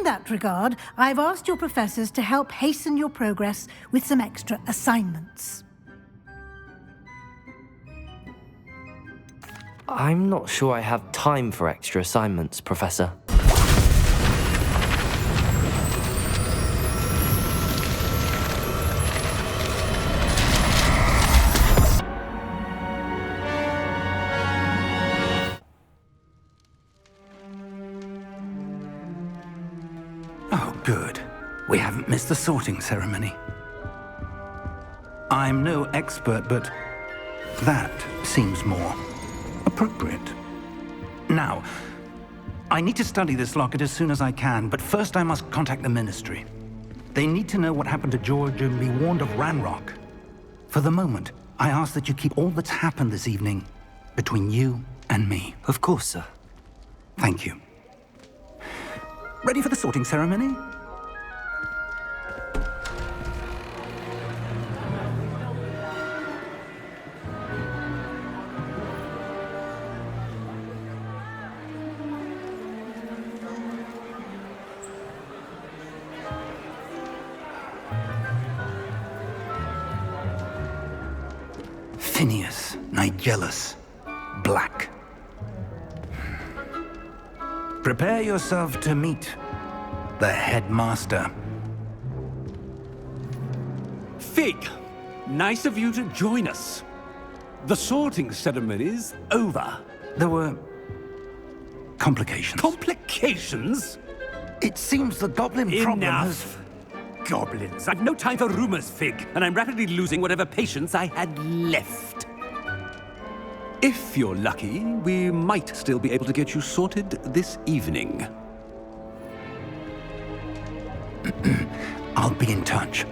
In that regard, I've asked your professors to help hasten your progress with some extra assignments. I'm not sure I have time for extra assignments, Professor. Oh, good. We haven't missed the sorting ceremony. I'm no expert, but that seems more appropriate. Now, I need to study this locket as soon as I can, but first I must contact the Ministry. They need to know what happened to George and be warned of Ranrock. For the moment, I ask that you keep all that's happened this evening between you and me. Of course, sir. Thank you. Ready for the sorting ceremony? Phineas, Nigellus, Black. Prepare yourself to meet the headmaster. Fig, nice of you to join us. The sorting ceremony's over. There were complications. Complications? It seems the goblin problem has... Enough! Goblins. I've no time for rumors, Fig, and I'm rapidly losing whatever patience I had left. If you're lucky, we might still be able to get you sorted this evening. I'll be in touch.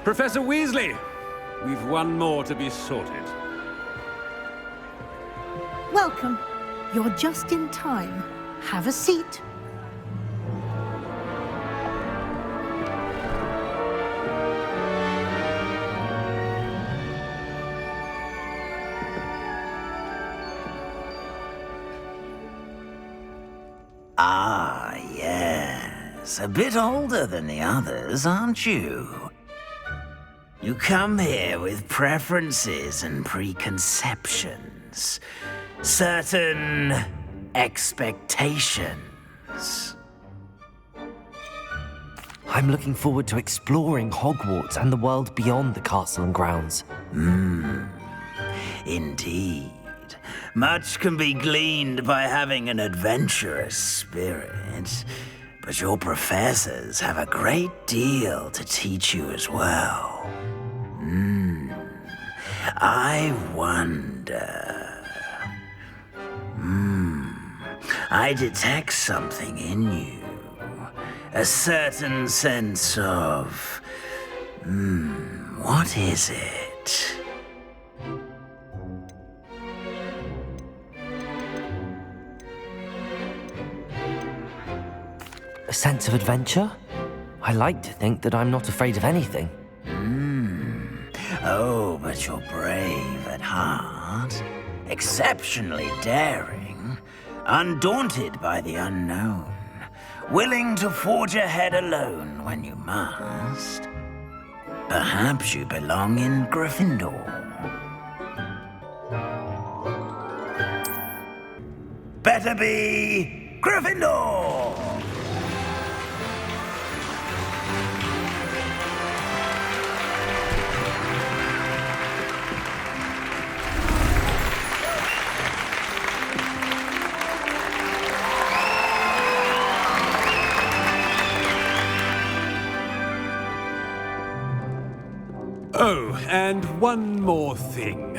Professor Weasley, we've one more to be sorted. Welcome. You're just in time. Have a seat. Ah, yes. A bit older than the others, aren't you? You come here with preferences and preconceptions. Certain expectations. I'm looking forward to exploring Hogwarts and the world beyond the castle and grounds. Indeed. Much can be gleaned by having an adventurous spirit, but your professors have a great deal to teach you as well. I wonder... I detect something in you. A certain sense of... what is it? A sense of adventure? I like to think that I'm not afraid of anything. Oh, but you're brave at heart. Exceptionally daring. Undaunted by the unknown. Willing to forge ahead alone when you must. Perhaps you belong in Gryffindor. Better be Gryffindor! Oh, and one more thing.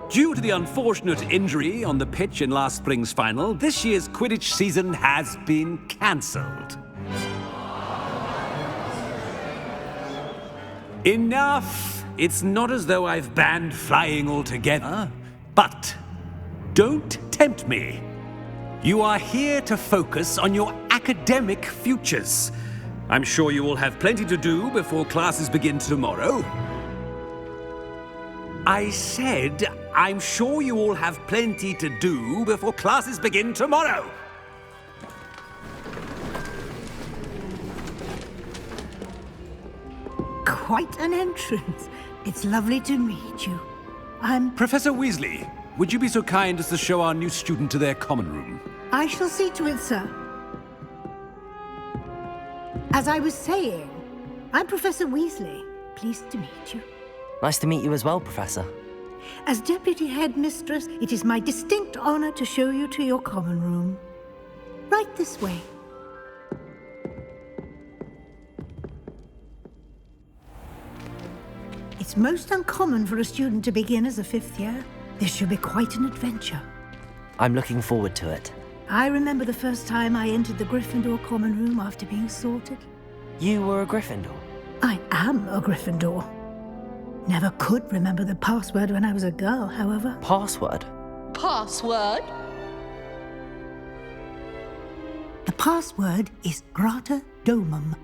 Due to the unfortunate injury on the pitch in last spring's final, this year's Quidditch season has been cancelled. Enough! It's not as though I've banned flying altogether, but don't tempt me. You are here to focus on your academic futures. I'm sure you all have plenty to do before classes begin tomorrow. I said, I'm sure you all have plenty to do before classes begin tomorrow. Quite an entrance. It's lovely to meet you. Professor Weasley, would you be so kind as to show our new student to their common room? I shall see to it, sir. As I was saying, I'm Professor Weasley. Pleased to meet you. Nice to meet you as well, Professor. As Deputy Headmistress, it is my distinct honor to show you to your common room. Right this way. It's most uncommon for a student to begin as a fifth year. This should be quite an adventure. I'm looking forward to it. I remember the first time I entered the Gryffindor common room after being sorted. You were a Gryffindor? I am a Gryffindor. Never could remember the password when I was a girl, however. Password? Password? The password is Grata Domum.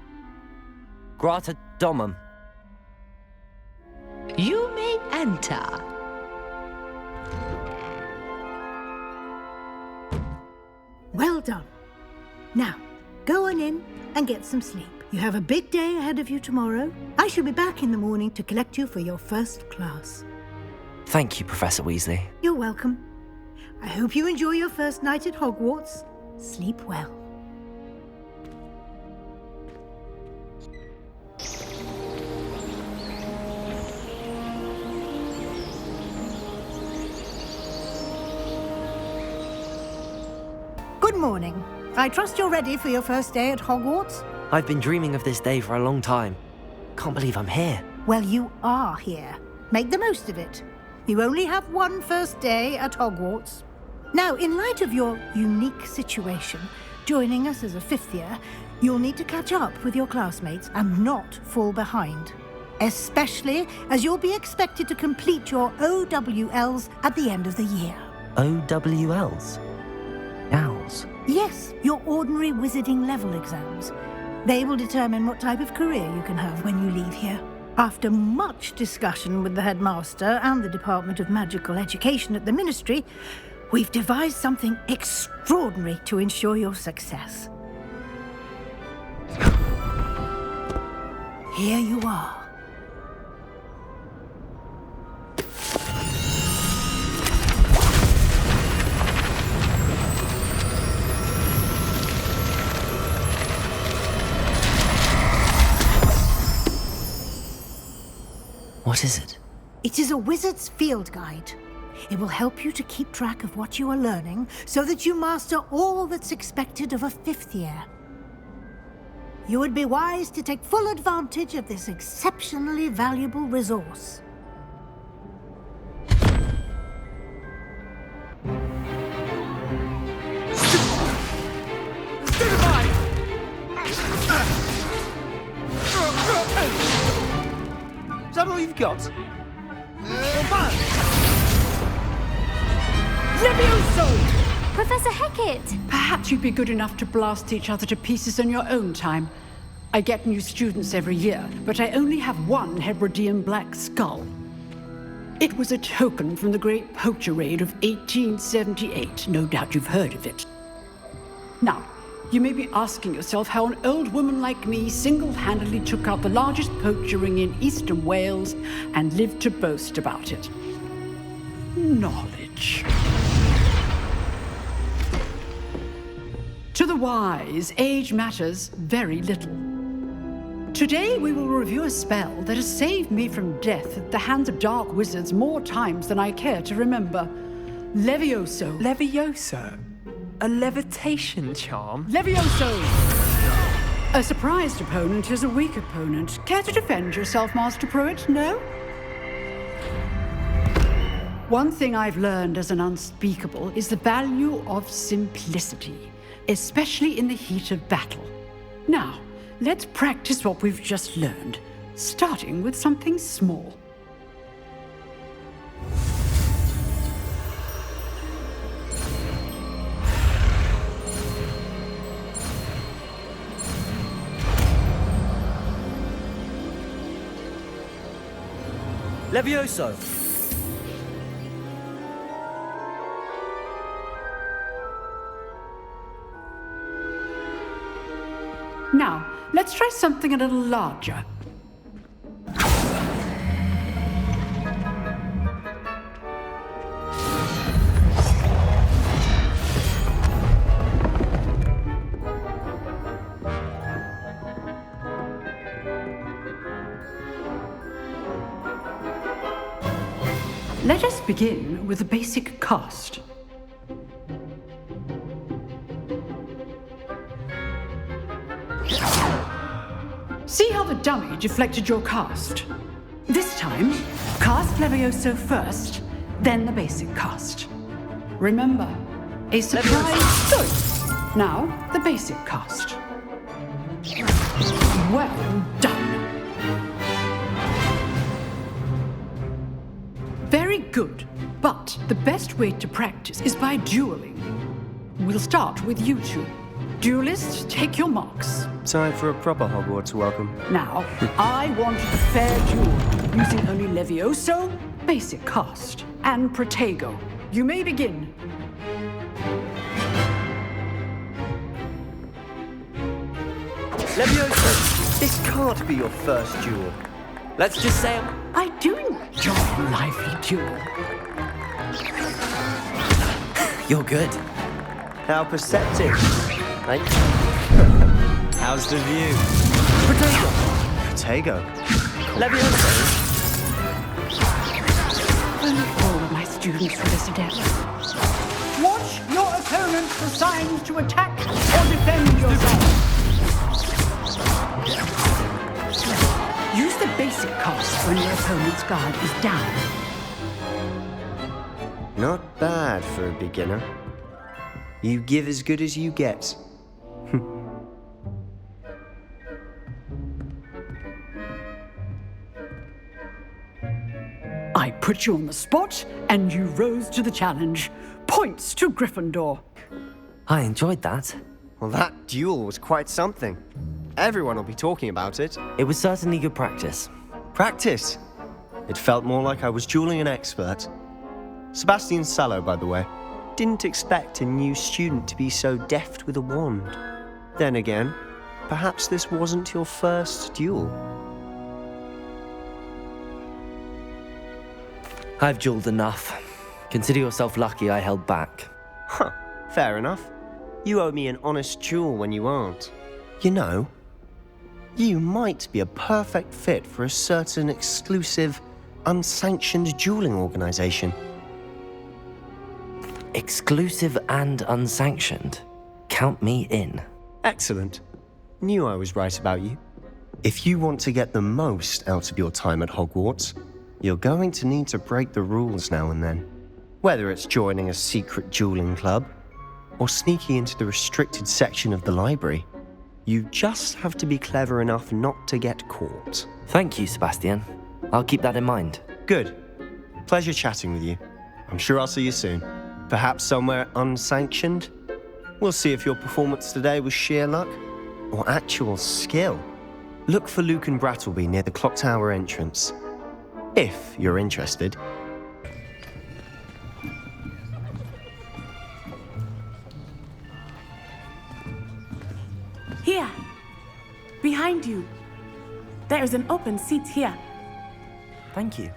Grata Domum. You may enter. Well done. Now, go on in and get some sleep. You have a big day ahead of you tomorrow. I shall be back in the morning to collect you for your first class. Thank you, Professor Weasley. You're welcome. I hope you enjoy your first night at Hogwarts. Sleep well. Good morning. I trust you're ready for your first day at Hogwarts? I've been dreaming of this day for a long time. Can't believe I'm here. Well, you are here. Make the most of it. You only have one first day at Hogwarts. Now, in light of your unique situation, joining us as a fifth year, you'll need to catch up with your classmates and not fall behind. Especially as you'll be expected to complete your OWLs at the end of the year. OWLs? Owls? Yes, your ordinary wizarding level exams. They will determine what type of career you can have when you leave here. After much discussion with the headmaster and the Department of Magical Education at the Ministry, we've devised something extraordinary to ensure your success. Here you are. What is it? It is a wizard's field guide. It will help you to keep track of what you are learning so that you master all that's expected of a fifth year. You would be wise to take full advantage of this exceptionally valuable resource. Is that all you've got? Levioso! Professor Hecat! Perhaps you'd be good enough to blast each other to pieces in your own time. I get new students every year, but I only have one Hebridean black skull. It was a token from the Great Poacher Raid of 1878. No doubt you've heard of it. Now, you may be asking yourself how an old woman like me single-handedly took out the largest poacher ring in eastern Wales and lived to boast about it. Knowledge. To the wise, age matters very little. Today we will review a spell that has saved me from death at the hands of dark wizards more times than I care to remember. Levioso. Levioso? A levitation charm? Levioso! A surprised opponent is a weak opponent. Care to defend yourself, Master Pruitt? No? One thing I've learned as an unspeakable is the value of simplicity, especially in the heat of battle. Now, let's practice what we've just learned, starting with something small. Levioso! Now, let's try something a little larger. Let us begin with the basic cast. See how the dummy deflected your cast? This time, cast Levioso first, then the basic cast. Remember, a surprise. Good. Now, the basic cast. Well done. Very good, but the best way to practice is by dueling. We'll start with you two. Duelists, take your marks. Time for a proper Hogwarts welcome. Now, I want a fair duel, using only Levioso, basic cast, and Protego. You may begin. Levioso, this can't be your first duel. Let's just say I do enjoy a lively duel. You're good. how perceptive. Right? How's the view? Protego. Levioso. Only all of my students for this adept. Watch your opponent for signs to attack or defend yourself. Use the basic cast when your opponent's guard is down. Not bad for a beginner. You give as good as you get. I put you on the spot, and you rose to the challenge. Points to Gryffindor. I enjoyed that. Well, that duel was quite something. Everyone will be talking about it. It was certainly good practice. Practice? It felt more like I was dueling an expert. Sebastian Sallow, by the way. Didn't expect a new student to be so deft with a wand. Then again, perhaps this wasn't your first duel. I've dueled enough. Consider yourself lucky I held back. Huh, fair enough. You owe me an honest duel when you aren't. You know, you might be a perfect fit for a certain exclusive, unsanctioned dueling organization. Exclusive and unsanctioned. Count me in. Excellent. Knew I was right about you. If you want to get the most out of your time at Hogwarts, you're going to need to break the rules now and then. Whether it's joining a secret dueling club, or sneaking into the restricted section of the library, you just have to be clever enough not to get caught. Thank you, Sebastian. I'll keep that in mind. Good. Pleasure chatting with you. I'm sure I'll see you soon. Perhaps somewhere unsanctioned? We'll see if your performance today was sheer luck or actual skill. Look for Luke and Brattleby near the clock tower entrance. If you're interested. Here, behind you. There is an open seat here. Thank you.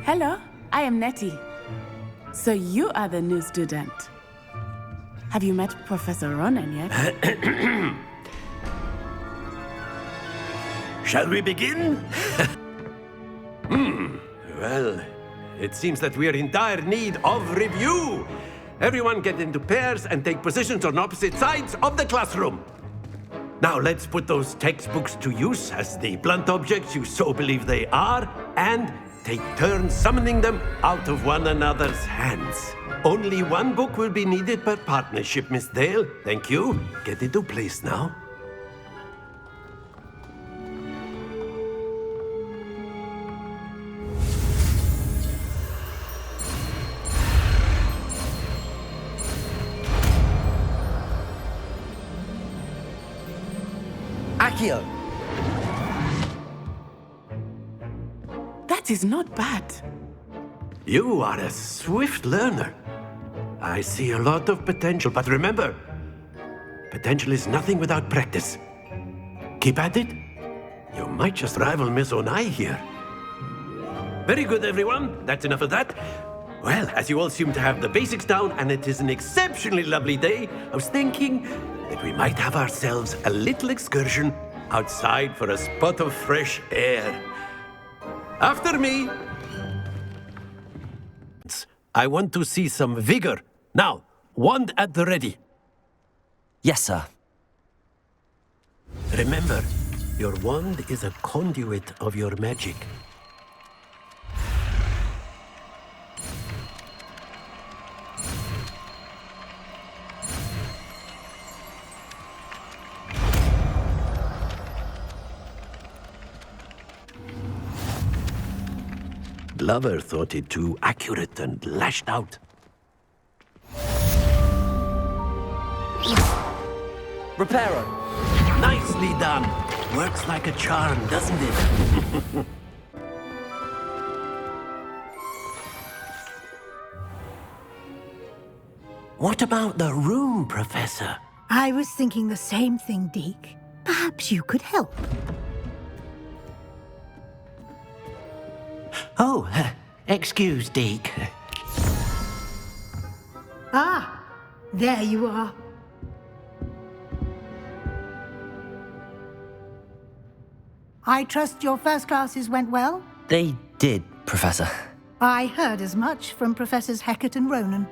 Hello, I am Nettie. So you are the new student. Have you met Professor Ronan yet? Shall we begin? Well, it seems that we are in dire need of review. Everyone get into pairs and take positions on opposite sides of the classroom. Now let's put those textbooks to use as the blunt objects you so believe they are, and take turns summoning them out of one another's hands. Only one book will be needed per partnership, Miss Dale. Thank you. Get into place now. Accio! That is not bad. You are a swift learner. I see a lot of potential, but remember, potential is nothing without practice. Keep at it. You might just rival Miss Onai here. Very good, everyone. That's enough of that. Well, as you all seem to have the basics down, and it is an exceptionally lovely day, I was thinking that we might have ourselves a little excursion outside for a spot of fresh air. After me. I want to see some vigor. Now, wand at the ready. Yes, sir. Remember, your wand is a conduit of your magic. Glover thought it too accurate and lashed out. Reparo! Nicely done. Works like a charm, doesn't it? What about the room, Professor? I was thinking the same thing, Deke. Perhaps you could help. Oh, excuse, Deke. Ah, there you are. I trust your first classes went well? They did, Professor. I heard as much from Professors Hecat and Ronan.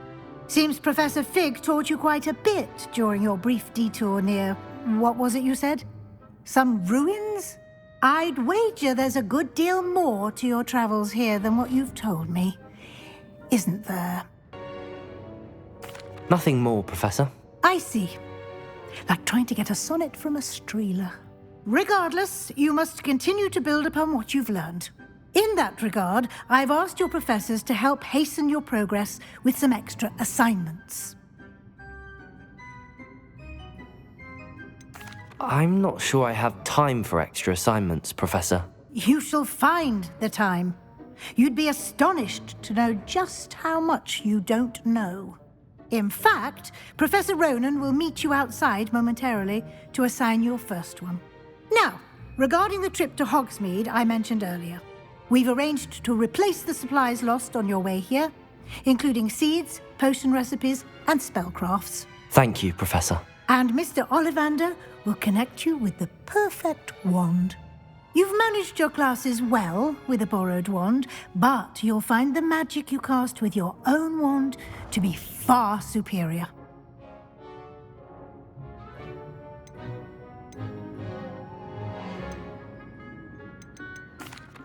Seems Professor Fig taught you quite a bit during your brief detour near... what was it you said? Some ruins? I'd wager there's a good deal more to your travels here than what you've told me. Isn't there? Nothing more, Professor. I see. Like trying to get a sonnet from a streeler. Regardless, you must continue to build upon what you've learned. In that regard, I've asked your professors to help hasten your progress with some extra assignments. I'm not sure I have time for extra assignments, Professor. You shall find the time. You'd be astonished to know just how much you don't know. In fact, Professor Ronan will meet you outside momentarily to assign your first one. Now, regarding the trip to Hogsmeade I mentioned earlier, we've arranged to replace the supplies lost on your way here, including seeds, potion recipes, and spellcrafts. Thank you, Professor. And Mr. Ollivander will connect you with the perfect wand. You've managed your classes well with a borrowed wand, but you'll find the magic you cast with your own wand to be far superior.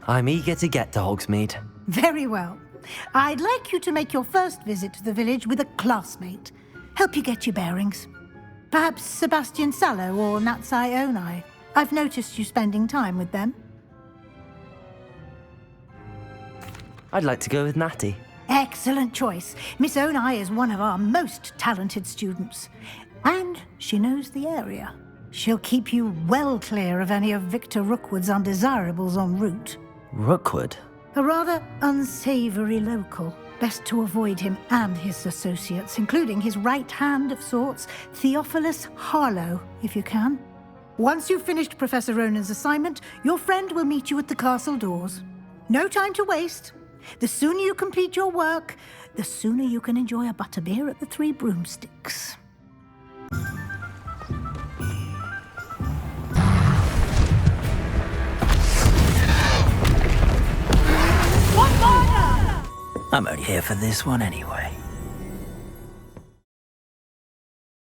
I'm eager to get to Hogsmeade. Very well. I'd like you to make your first visit to the village with a classmate. Help you get your bearings. Perhaps Sebastian Sallow or Natsai Onai. I've noticed you spending time with them. I'd like to go with Natty. Excellent choice. Miss Onai is one of our most talented students. And she knows the area. She'll keep you well clear of any of Victor Rookwood's undesirables en route. Rookwood? A rather unsavory local. Best to avoid him and his associates, including his right hand of sorts, Theophilus Harlow, if you can. Once you've finished Professor Ronan's assignment, your friend will meet you at the castle doors. No time to waste. The sooner you complete your work, the sooner you can enjoy a butterbeer at the Three Broomsticks. I'm only here for this one anyway.